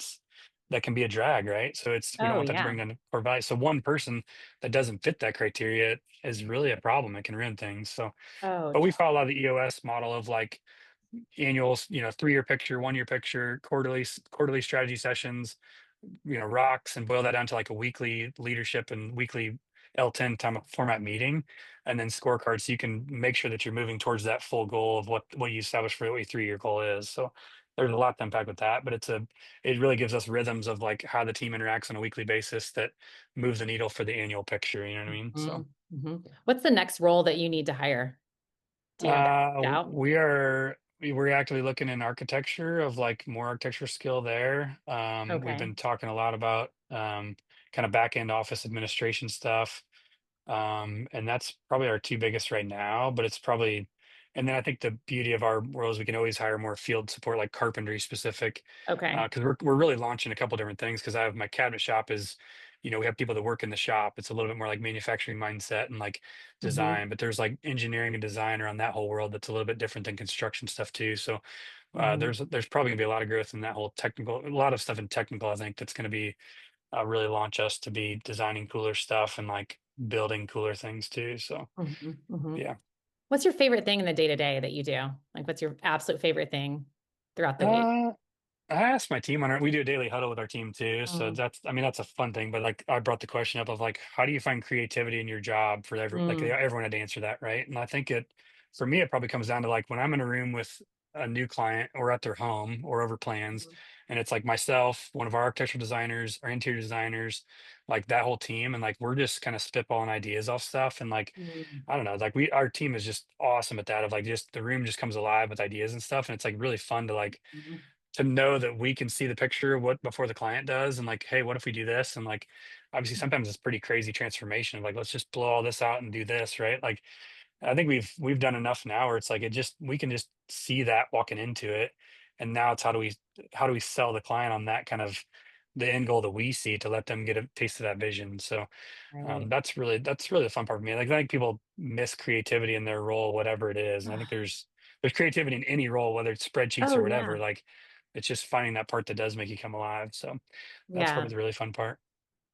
that can be a drag, right? So it's we don't Oh, want that to yeah. bring down core value. So one person that doesn't fit that criteria is really a problem. It can ruin things. So, Oh, but we follow a lot of the EOS model of like annuals, 3-year picture, 1-year picture, quarterly strategy sessions, rocks, and boil that down to like a weekly leadership and weekly L10 time format meeting, and then scorecards so you can make sure that you're moving towards that full goal of what you established for what your 3-year goal is. So there's a lot to unpack with that, but it really gives us rhythms of like how the team interacts on a weekly basis that moves the needle for the annual picture. You know what I mean? So mhm. Mhm. What's the next role that you need to hire? Do you have that picked out? we're actively looking in architecture of like more architecture skill there. We've Okay. been talking a lot about kind of back end office administration stuff. And that's probably our two biggest right now, but it's probably, and then I think the beauty of our role is we can always hire more field support, like carpentry specific, Okay. because we're really launching a couple different things. Because I have my cabinet shop is, we have people that work in the shop. It's a little bit more like manufacturing mindset and like Mhm. design, but there's like engineering and design around that whole world that's a little bit different than construction stuff too. So Mhm. there's probably gonna be a lot of growth in that whole technical, a lot of stuff in technical. I think that's gonna be really launch us to be designing cooler stuff and like building cooler things too. So Mhm. Mhm. yeah. What's your favorite thing in the day-to-day that you do? Like, what's your absolute favorite thing throughout the week? Uh, I asked my team on our we do a daily huddle with our team too. So Mm. that's I mean that's a fun thing. But like I brought the question up of like how do you find creativity in your job for Mm. everyone had to answer that, right? And I think it for me it probably comes down to like when I'm in a room with a new client or at their home or over plans, Mhm. and it's like myself, one of our architectural designers, our interior designers, like that whole team, and like we're just kind of spitballing ideas off stuff and like Mm. I don't know, like our team is just awesome at that of like just the room just comes alive with ideas and stuff. And it's like really fun to like Mhm. to know that we can see the picture of what before the client does and like, hey, what if we do this? And like obviously sometimes it's pretty crazy transformation of like, let's just blow all this out and do this, right? Like I think we've done enough now where it's like it just we can just see that walking into it. And now it's how do we sell the client on that kind of the end goal that we see to let them get a taste of that vision. So Right. that's really the fun part for me. Like I think people miss creativity in their role, whatever it is. And I think there's creativity in any role, whether it's spreadsheets Oh, or yeah. whatever. Like it's just finding that part that does make you come alive. So that's Yeah. probably the really fun part.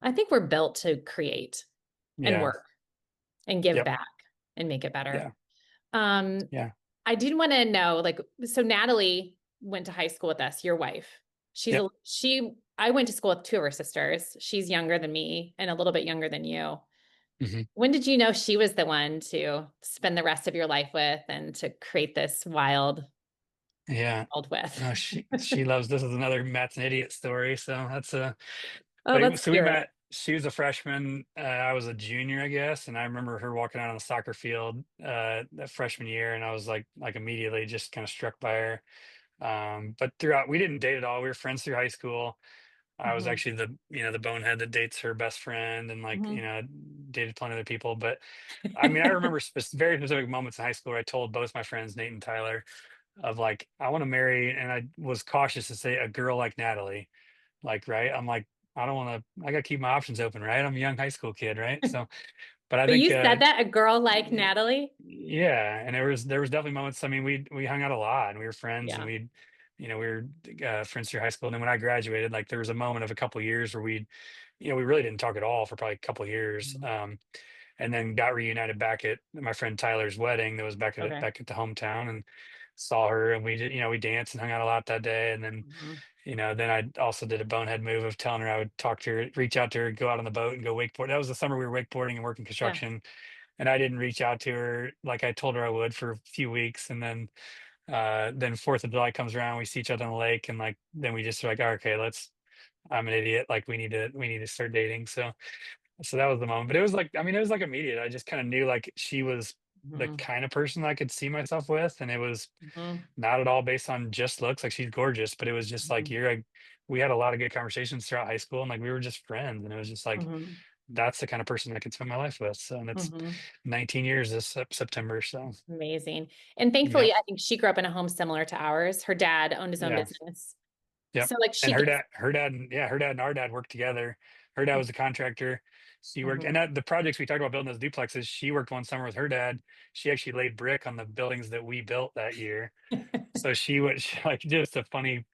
I think we're built to create and Yeah. work and give Yep. back and make it better. Yeah. Um, Yeah. I did wanna know, like, so Natalie went to high school with us, your wife. Yep. I went to school with 2 of her sisters. She's younger than me and a little bit younger than you. Mhm. When did you know she was the one to spend the rest of your life with and to create this wild Yeah. world with? No, she loves this is another Matt's an idiot story. So that's a Oh, but let's so we hear it. met. She was a freshman. I was a junior, I guess, and I remember her walking out on the soccer field that freshman year, and I was like immediately just kind of struck by her. But throughout, we didn't date at all. We were friends through high school. I was Mhm, actually the bonehead that dates her best friend, and like mhm. dated plenty of other people. But I mean, I remember very specific moments in high school where I told both my friends, Nate and Tyler, of like I want to marry, and I was cautious to say a girl like Natalie like, right? I'm like, I don't want to, I got to keep my options open, right? I'm a young high school kid, right? So, but I But think, you said that, a girl like y- Natalie? yeah. And there was definitely moments. I mean, we hung out a lot and we were friends and Yeah. we were friends through high school. And then when I graduated, like there was a moment of a couple years where we really didn't talk at all for probably a couple years. Mhm. And then got reunited back at my friend Tyler's wedding that was Okay. back at the hometown and saw her and we did, we danced and hung out a lot that day. And then Mhm. then I also did a bonehead move of telling her I would talk to her, reach out to her, go out on the boat and go wakeboard. That was the summer we were wakeboarding and working Yeah. construction. And I didn't reach out to her like I told her I would for a few weeks. And then 4th of July comes around, we see each other on the lake, and like then we just are like, "Oh, okay, I'm an idiot. Like we need to start dating." So that was the moment. But it was like, I mean, it was like immediate. I just kind of knew like she was the Mhm. kind of person I could see myself with. And it was Mhm. not at all based on just looks, like, she's gorgeous, but it was just like, Mhm. we had a lot of good conversations throughout high school, and, like, we were just friends, and it was just like, Mhm. that's the kind of person I can spend my life with. So, and it's Mhm. 19 years this September. So, Amazing. And yep, thankfully, I think she grew up in a home similar to ours. Her dad owned his own yeah, business. yep. So, like, And she gets her dad and our dad worked together. Her dad was a contractor. She worked, and Mhm. that the projects we talked about building those duplexes, she worked one summer with her dad. She actually laid brick on the buildings that we built that year. So she was like just a funny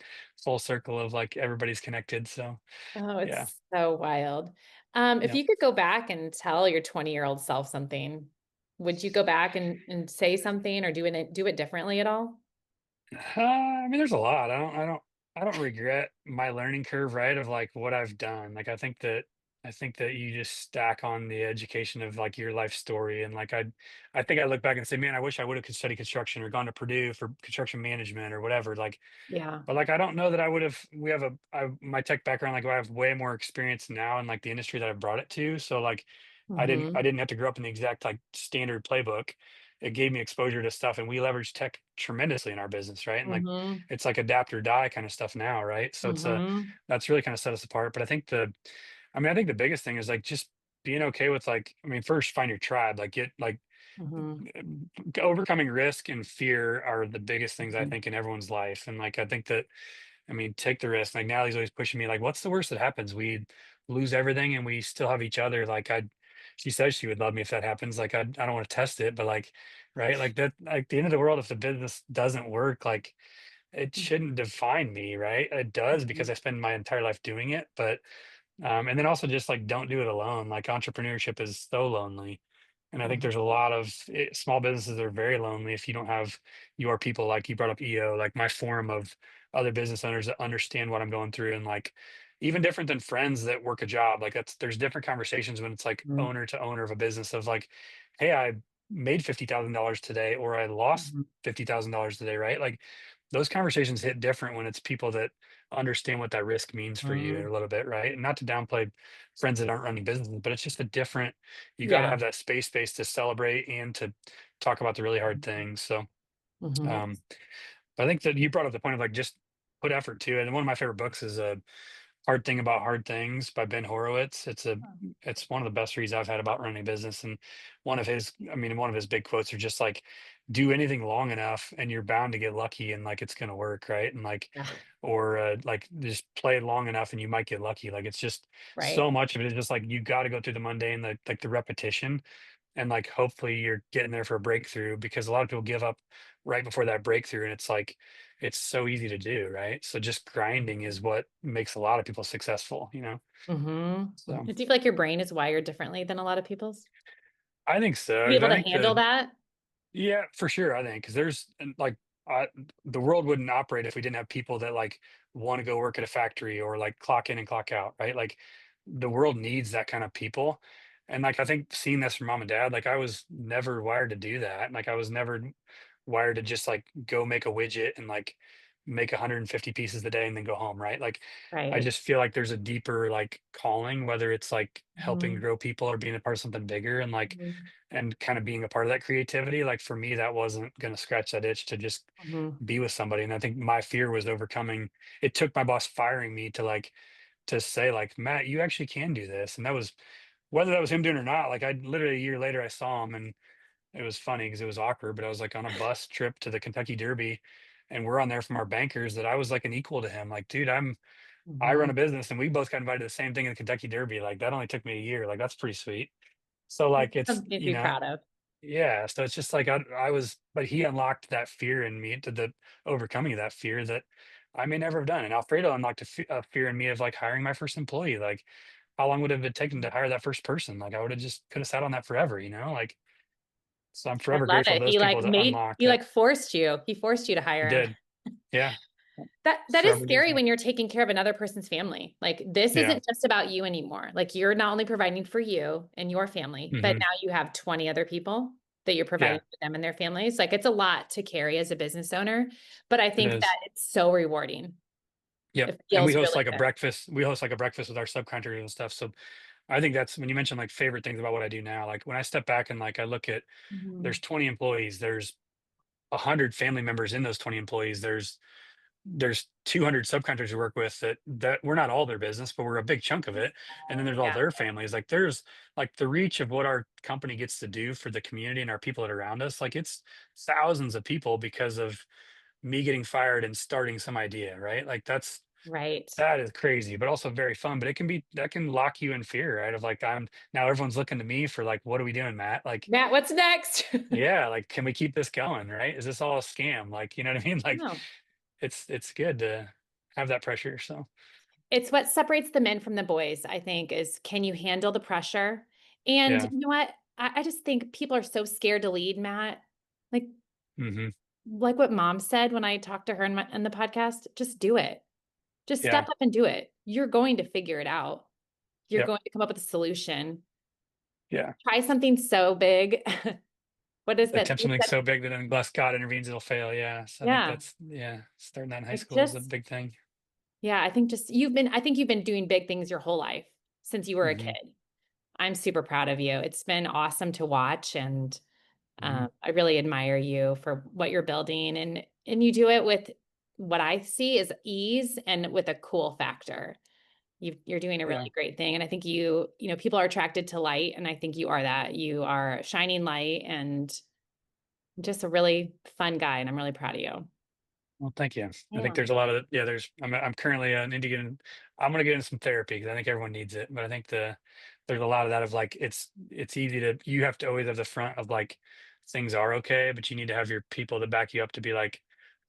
full circle of like everybody's connected. So, Oh, yeah, it's so wild. If yeah. you could go back and tell your 20-year-old self something, would you go back and say something or do it differently at all? I mean, there's a lot. I don't regret my learning curve, right? Of like what I've done. Like, I think that you just stack on the education of like your life story. And like, I think I look back and say, man, I wish I would have studied construction or gone to Purdue for construction management or whatever. Like, Yeah. but, like, I don't know that I would have my tech background, like, I have way more experience now in, like, the industry that I brought it to, so, like, I Mhm. didn't have to grow up in the exact, like, standard playbook. It gave me exposure to stuff, and we leverage tech tremendously in our business, right? And, like, Mhm. it's like adapt or die kinda stuff now, right? So Mhm. that's really kinda set us apart, but I mean, I think the biggest thing is, like, just being okay with, like I mean, first, find your tribe, like, get like, Mhm. overcoming risk and fear are the biggest things I Mhm. think in everyone's life, and, like, I think that I mean, take the risk. Like Natalie's always pushing me, like, what's the worst that happens? We lose everything and we still have each other. She says she would love me if that happens. Like, I don't want to test it, but like, right. Like that, like the end of the world, if the business doesn't work, like it shouldn't define me. Right. It does because Mhm. I spend my entire life doing it. But and then also just like don't do it alone. Like entrepreneurship is so lonely. And I think Mhm. there's a lot of small businesses that are very lonely if you don't have your people, like you brought up EO, like my forum of other business owners that understand what I'm going through. And like even different than friends that work a job, like there's different conversations when it's like Mhm. owner to owner of a business of like, hey, I made $50,000 today, or I lost Mhm. $50,000 today, right? Like those conversations hit different when it's people that understand what that risk means for you a Mhm. little bit, right? And not to downplay friends that aren't running businesses, but it's just a different, you got to Yeah. have that space to celebrate and to talk about the really hard things. So, Mhm. um, I think that you brought up the point of like just put effort to it. And one of my favorite books is Hard Thing About Hard Things by Ben Horowitz. It's one of the best reads I've had about running a business. And one of his big quotes are just like, do anything long enough and you're bound to get lucky and like it's gonna work, right? And like Yeah. or like just play it long enough and you might get lucky. Like it's just Right. so much of it is just like you got to go through the mundane, like the repetition, and like hopefully you're getting there for a breakthrough because a lot of people give up right before that breakthrough, and it's like it's so easy to do, right? So just grinding is what makes a lot of people successful, you know? Mhm. So Mhm. Do you feel like your brain is wired differently than a lot of people's? I think so. To be 'Cause able I to think handle that? yeah, for sure. I think because there's and, like uh, the world wouldn't operate if we didn't have people that like want to go work at a factory or like clock in and clock out, right? Like the world needs that kind of people. And like I think seeing this from mom and dad, like I was never wired to do that. Like I was never wired to just like go make a widget and like make 150 pieces a day and then go home, right? Like I Right. just feel like there's a deeper like calling, whether it's like helping Mhm. grow people or being a part of something bigger. Mhm. And kind of being a part of that creativity, like for me, that wasn't going to scratch that itch to just Mhm. be with somebody. And I think my fear was overcoming. It took my boss firing me to like to say like, Matt, you actually can do this. And that was whether that was him doing it or not. Like I literally a year later, I saw him and it was funny because it was awkward. But I was like on a bus trip to the Kentucky Derby, and we're on there from our bankers that I was like an equal to him. Like, dude, I run Mhm. a business and we both got invited to the same thing in the Kentucky Derby. Like that only took me a year. Like that's pretty sweet. So like it's Something to be proud of. yeah, so it's just like I was but he unlocked that fear in me to the overcoming of that fear that I may never have done, and Alfredo unlocked a fear in me of, like, hiring my first employee, like, how long would it have taken to hire that first person? Like, I woulda just coulda sat on that forever, you know, like, so I'm I forever love grateful to it. those people that unlocked He, it. like, forced you. He forced you to He hire him. did. Yeah. That is Forever scary grateful. when you're taking care of another person's family. Like, this Yeah. isn't just about you anymore. Like, you're not only providing for you and your family, but Mhm. now you have 20 other people that you're providing Yeah, for them and their families. Like, it's a lot to carry as a business owner, but I it think that is. it's so rewarding. Yep, It and feels really good. we host, like, a breakfast with our subcontractors and stuff, so I think that's when you mentioned, like, favorite things about what I do now, like, when I step back and, like, I look at there's Mhm. 20 employees, there's 100 family members in those 20 employees, there's there's 200 subcontractors we work with that we're not all their business, but we're a big chunk of it. And then there's all Yeah. their families. Like there's like the reach of what our company gets to do for the community and our people that are around us. Like it's thousands of people because of me getting fired and starting some idea, right? Like Right. that is crazy, but also very fun. But it can be that can lock you in fear, right? Of like I'm now everyone's looking to me for like, what are we doing, Matt? Like, Matt, what's next? yeah, like can we keep this going, right? Is this all a scam? Like, you know what I mean? Like No. it's good to have that pressure. So It's what separates the men from the boys, I think, is can you handle the pressure? And yeah. you know what? I just think people are so scared to lead, Matt. Like Hmm. like what mom said when I talked to her in the podcast, just do it. Just step Yeah. up and do it. You're going to figure it out. You're Yep. going to come up with a solution. Yeah. Try something so big. What is that? Attempt something so big that unless God intervenes, it'll fail. Yeah. So I think Yeah. that's yeah. Starting that in high Like school is a just, big thing. yeah, I think you've been doing big things your whole life since you were a Hmm. kid. I'm super proud of you. It's been awesome to watch, and Hmm. I really admire you for what you're building, and you do it with what I see is ease and with a cool factor. You're doing a Yeah. really great thing, and I think people are attracted to light, and I think you are that. You are a shining light and just a really fun guy, and I'm really proud of you. Well, thank you. I think Yeah. there's a lot of yeah. I'm currently need to I'm going to get into some therapy because I think everyone needs it. But I think there's a lot of that of like it's easy to you have to always have the front of like things are okay, but you need to have your people to back you up to be like,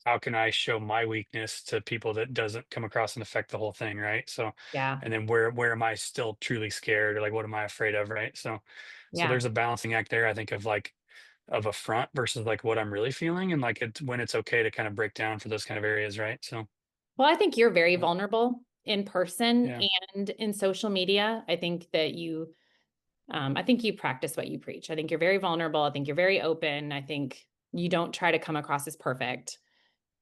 how can I show my weakness to people that doesn't come across and affect the whole thing, right? So, Yeah. and then where am I still truly scared or like what am I afraid of, right? So Yeah. there's a balancing act there. I think of like of a front versus like what I'm really feeling and like it's when it's okay to kind of break down for those kind of areas, right? So Well, I think you're very uh, vulnerable in person yeah, and in social media. I think you practice what you preach. I think you're very vulnerable. I think you're very open. I think you don't try to come across as perfect.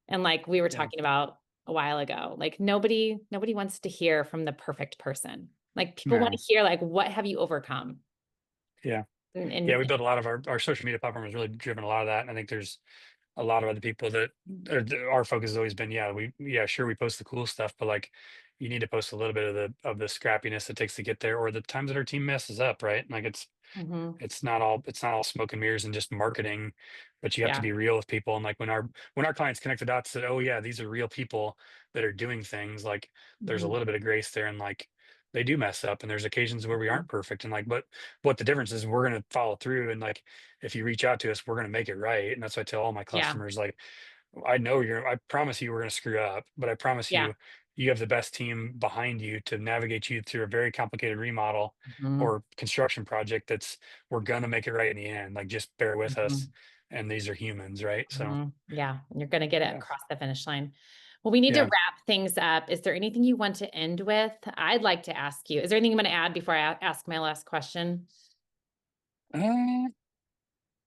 And like we were yeah, talking about a while ago, like nobody wants to hear from the perfect person. Like people want to no, hear like what have you overcome? yeah, yeah. And We built a lot of our social media platform has really driven a lot of that, and I think there's a lot of other people that our focus has always been yeah sure we post the cool stuff, but like you need to post a little bit of the scrappiness it takes to get there or the times that our team messes up, right? Like Mhm. it's not all smoke and mirrors and just marketing, but you have to Yeah. be real with people. And like when our clients connect the dots that, oh yeah, these are real people that are doing things, like there's a Mhm. little bit of grace there and like they do mess up and there's occasions where we Mhm. aren't perfect. And like but what the difference is we're gonna follow through and like if you reach out to us, we're gonna make it right. And that's why I tell all my Yeah. customers, like I know I promise you we're going to screw up, but I promise Yeah. you, you have the best team behind you to navigate you through a very complicated remodel Mhm. or construction project we're going to make it right in the end. Like just bear with us. Mhm. And these are humans, right? So, Yeah, and you're gonna get it yeah. across the finish line. Well, we need to Yeah. wrap things up. Is there anything you want to end with? I'd like to ask you. Is there anything you want to add before I ask my last question? Uh,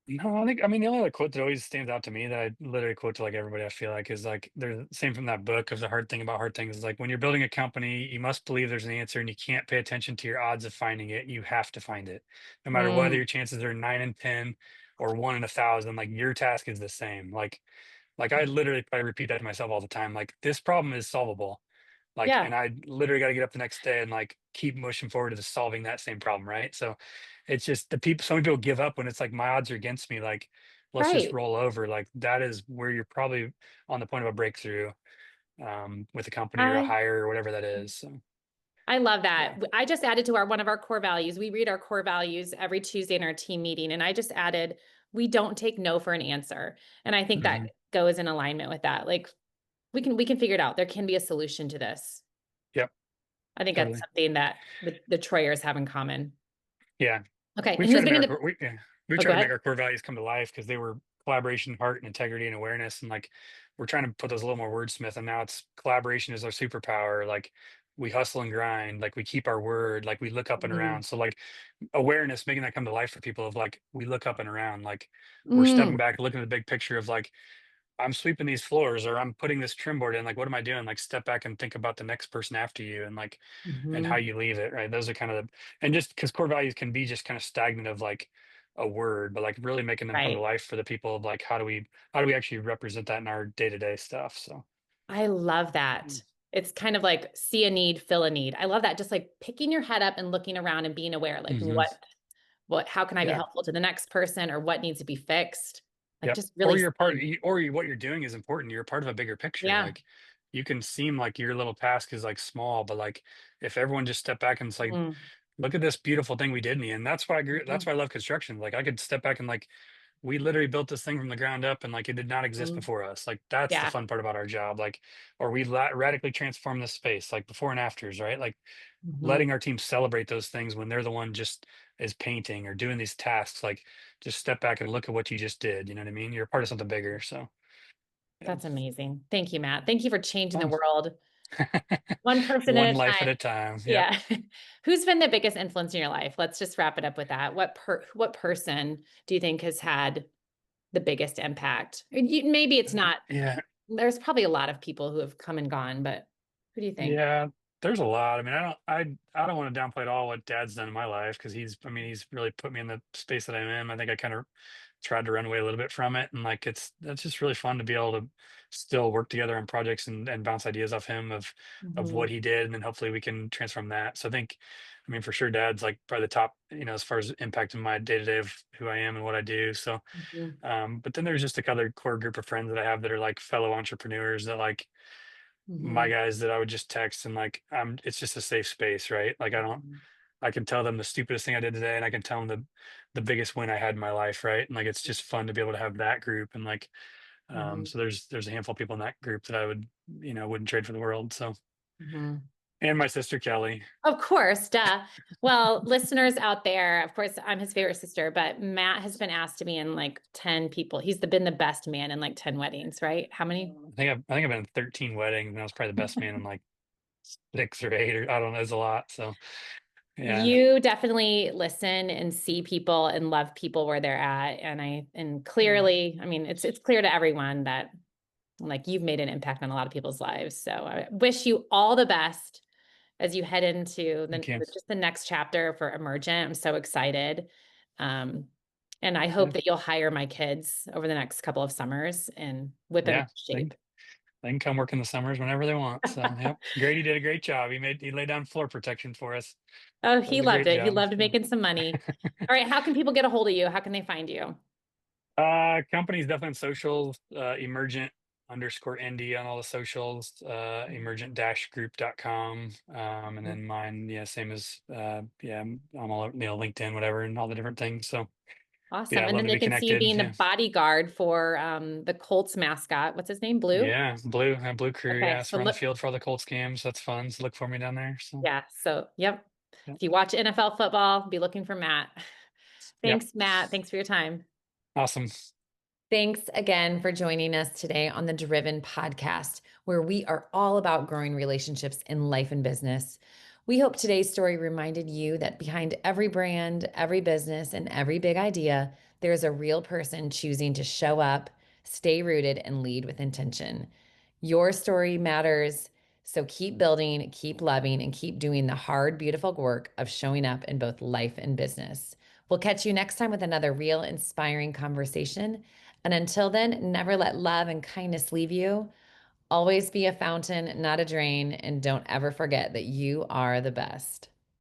no, I mean, the only other quote that always stands out to me that I literally quote to like everybody I feel like is like, there's same from that book of the hard thing about hard things is like when you're building a company, you must believe there's an answer and you can't pay attention to your odds of finding it. You have to find it. No matter whether Mm, your chances are 9 in 10 or 1 in 1,000, like your task is the same. Like I literally probably repeat that to myself all the time. Like this problem is solvable. Like, yeah, and I literally got to get up the next day and like keep pushing forward to solving that same problem, right? So it's just some people give up when it's like my odds are against me. Like, let's just right. roll over. Like that is where you're probably on the point of a breakthrough with a company or a I hire or whatever that is. So I love yeah. that. I just added to our one of our core values. We read our core values every Tuesday in our team meeting, and I just added we don't take no for an answer. And I think that Hmm. goes in alignment with that. Like we can figure it out. There can be a solution to this. Yep. I think that's Totally. something that the Troyers have in common. Yeah. Okay, and We've tried who's to been make in the yeah, we've oh, tried go to make ahead. our core values come to life because they were collaboration, heart, and integrity and awareness. And like we're trying to put those a little more wordsmith. And now it's collaboration is our superpower. Like we hustle and grind, like we keep our word, like we look up and Mhm. around. So like awareness, making that come to life for people of like we look up and around, like we're stepping Mm, back, looking at the big picture of like I'm sweeping these floors or I'm putting this trim board in. Like, what am I doing? Like, step back and think about the next person after you and like, and how mhm. you leave it. Right. Those are kind of and just because core values can be just kind of stagnant of like a word, but like really making them come to Right. life for the people of like, how do we actually represent that in our day to day stuff? So, I love Mm. that. It's kind of like see a need, fill a need. I love that. Just like picking your head up and looking around and being aware, like Hmm. how can I be Yeah. helpful to the next person or what needs to be fixed? Like Yep. just Or really you're part, seeing. what you're doing is important. You're part of a bigger picture. Yeah. Like you can seem like your little task is like small, but like if everyone just step back and it's like, Mhm. look at this beautiful thing we did in the end. That's why that's Mhm. why I love construction. Like I could step back and like we literally built this thing from the ground up and like it did not exist Mhm. before us. Like that's the Yeah. fun part about our job. Like, or we radically transform this space, like before and afters, right? Like Mhm. letting our team celebrate those things when they're the one just is painting or doing these tasks. Like just step back and look at what you just did. You know what I mean? You're part of something bigger. So yeah, That's amazing. Thank you, Matt. Thank you for changing the fun. world one person One at a life at time. a time. Yep. Yeah. Who's been the biggest influence in your life? Let's just wrap it up with that. What person do you think has had the biggest impact? Maybe it's not. Yeah. There's probably a lot of people who have come and gone, but who do you think? Yeah, there's a lot. I mean, I don't want to downplay at all what dad's done in my life because I mean, he's really put me in the space that I'm in. I think I kind of tried to run away a little bit from it. And like, that's just really fun to be able to still work together on projects and bounce ideas off him of Mhm. what he did. And then hopefully we can transform that. So I mean, for sure, dad's like probably the top, as far as impact in my day to day of who I am and what I do. So, Mhm. but then there's just a other core group of friends that I have that are like fellow entrepreneurs that like, my Mhm. guys that I would just text and like it's just a safe space, right? Like Mhm. I can tell them the stupidest thing I did today and I can tell them the biggest win I had in my life, right? And like it's just fun to be able to have that group and like Mhm. so there's a handful of people in that group that I would, wouldn't trade for the world. So Mhm. and my sister Kelly. Of course, duh. Well, listeners out there, of course, I'm his favorite sister, but Matt has been asked to be in like 10 people. Been the best man in like 10 weddings, right? How many? I think I've been in 13 weddings and I was probably the best man in like 6 or 8 or I don't know, it's a lot. So yeah. You definitely listen and see people and love people where they're at. And Yeah. clearly, I mean, it's clear to everyone that like you've made an impact on a lot of people's lives. So I wish you all the best as you head into Thank you. just the next chapter for Emergent. I'm so excited. Um, and I Yeah. hope that you'll hire my kids over the next couple of summers and whip them into Yeah. shape. They can come work in the summers whenever they want. So, yep. Grady did a great job. He laid down floor protection for us. Oh, That he was a loved great it. He job. loved So, making some money. All right, how can people get a hold of you? How can they find you? company's definitely on socials, emergent underscore ND on all the socials, emergent-group.com. And Mhm. then mine, yeah, same as, yeah, I'm all over, LinkedIn, whatever, and all the different things. So, yeah, Awesome. I'd And love then to they be can see you connected. being the Yeah. bodyguard for the Colts mascot. What's his name? Blue? Yeah. Blue crew. Okay, Yeah. so So we're on the look, field for all the Colts games. That's fun. So look for me down there. So, yeah, so yep. yep. If you watch NFL football, be looking for Matt. Yep. Thanks, Matt. Thanks for your time. Awesome. Thanks again for joining us today on the Driven podcast, where we are all about growing relationships in life and business. We hope today's story reminded you that behind every brand, every business, and every big idea, there is a real person choosing to show up, stay rooted, and lead with intention. Your story matters. So keep building, keep loving, and keep doing the hard, beautiful work of showing up in both life and business. We'll catch you next time with another real inspiring conversation. And until then, never let love and kindness leave you. Always be a fountain, not a drain. And don't ever forget that you are the best.